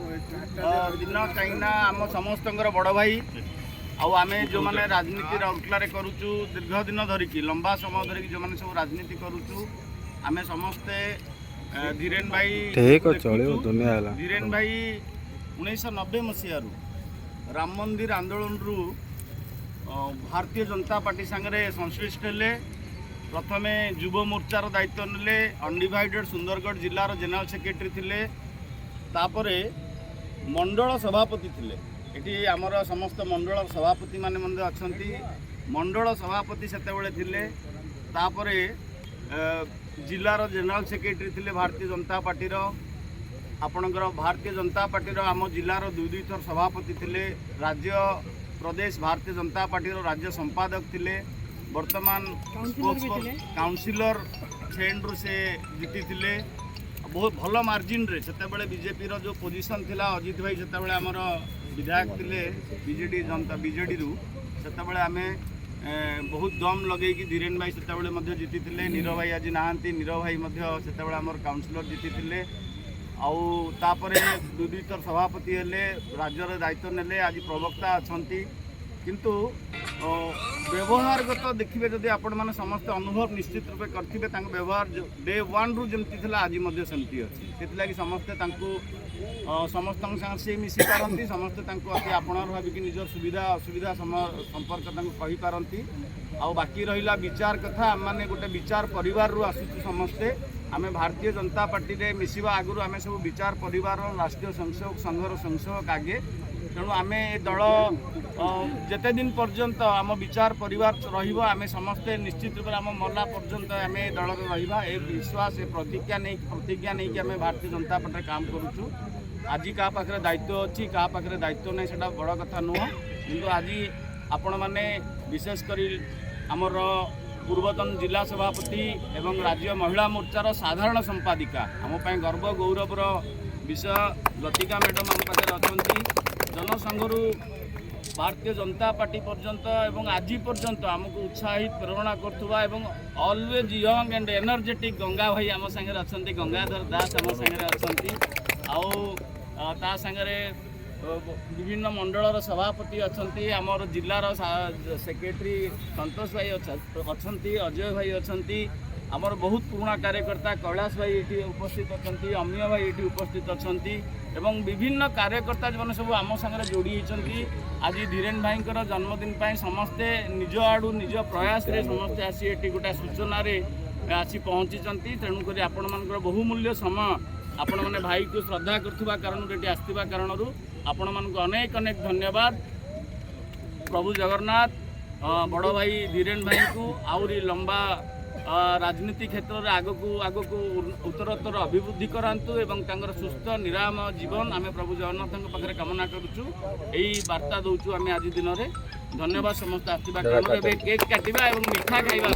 दिन कहीं आम समस्त बड़ भाई आमे जो मैंने राजनीति राउरकेला करुचु दीर्घ दिन धरिकी लंबा समय धरिकी जो मैंने सब राजनीति करुचु आमे समस्ते धीरेन भाई धीरेन भाई 1990 मसीह राम मंदिर आंदोलन रु भारतीय जनता पार्टी सांगे संश्लिष्ट हेले प्रथम युव मोर्चार दायित्व नेले अनडिवाइडेड सुंदरगढ़ जिलार जनरल सेक्रेटरी थिले तापरे मंडल सभापति थिले एटी आमर समस्त मंडल सभापति माने मंदे अछंती मंडल सभापति सेतेबेले थिले तापरे जिलार जनरल सेक्रेटरी थिले भारतीय जनता पार्टीर आपणकर भारतीय जनता पार्टीर आम जिलार दुई थर सभापति थिले राज्य प्रदेश भारतीय जनता पार्टीर राज्य संपादक थिले वर्तमान काउंसिलर छेंड्रु से जीति थिले बहुत भल मार्जिन रे सेतेबेले बीजेपी रो जो पोजीशन थिला अजित भाई सेतेबेले हमर विधायक थिले बीजेडी जनता बीजेडी रु सेतेबेले आमे बहुत दम लगे कि धीरेन भाई सेतेबेले मध्य जीति थिले नीरव भाई आज नाहंती नीरव भाई मध्य सेतेबेले हमर काउंसिलर जीति थिले आउ तापरे दुई थर सभापति हेले राज्यर दायित्व नेले आज प्रवक्ता अछंती किंतु व्यवहारगत देखिए जदि आपण मैंने समस्त अनुभव निश्चित रूपे करथिबे तांको व्यवहार डे वन रु जमती थिला आज मध्य सेमती अछि सेतिलागी समस्ते तांको समस्त संग से मिसी पारंती समस्ते तांको अति आपणार भाबी कि निजर सुविधा असुविधा संपर्क तांको कहि पारंती आ बाकी रहिला विचार कथा माने गोटे विचार परिवार रु आसुछु समस्ते आमे भारतीय जनता पार्टी रे मिसिबा आगुरु आमे सब विचार परिवार राष्ट्रीय संसद संघर संसद आगे तेणु आमे दल जेते दिन पर्यंत आम विचार परिवार रहिबो आमे समस्ते निश्चित रूप आम मरला पर्यंत आमे दल रहिबा ए विश्वास ए प्रतिज्ञा नहीं कि आमे भारतीय जनता पार्टी काम करूछु आज क्या पाखे दायित्व अच्छी क्या पाखे दायित्व नहीं सेटा बड़ कथा नुह किंतु आज आपण माने विशेषकर आमर पूर्वतन जिला सभापति एवं राज्य महिला मोर्चार साधारण संपादिका आम गर्व गौरवर विषय लतिका मैडम आम पाखे अच्छा जनसंघरू भारतीय जनता पार्टी पर्यंत एवं आज पर्यंत आमको उत्साहित प्रेरणा करथुबा एवं always young and energetic Ganga भाई आम संगे अच्छा गंगाधर दास आम संगे अच्छा आउ ता संगे विभिन्न मंडलर सभापति अच्छा आमर जिलार सेक्रेटरी संतोष भाई अच्छा अजय भाई अच्छा आमर बहुत पुराना कार्यकर्ता कैलाश भाई ये उपस्थित अच्छा अमीय भाई ये उपस्थित अच्छा एवं विभिन्न कार्यकर्ता जो सब आम सागर जोड़ी होती आज धीरेन भाई जन्मदिन समस्ते निज आड़ू निज प्रयास रे समस्ते आसी ये गोटे सूचना आसी पहुँची तेणुक आपण मान बहुमूल्य समय आपण मैंने भाई को श्रद्धा करथुबा कारण ये आसवा कारण आपण मान अनेक अनेक धन्यवाद प्रभु जगन्नाथ बड़ भाई धीरेन भाई को आउरी लंबा राजनीति क्षेत्र में आगक उत्तरोत्तर अभिवृद्धि करांतु एवं तांकर सुस्थ निराम जीवन आमे प्रभु जगन्नाथ पाखे कामना करुचु यही वार्ता दौचु आमे आज दिन में धन्यवाद समस्त आसवा केक काटिबा एवं मिठा खाइबा।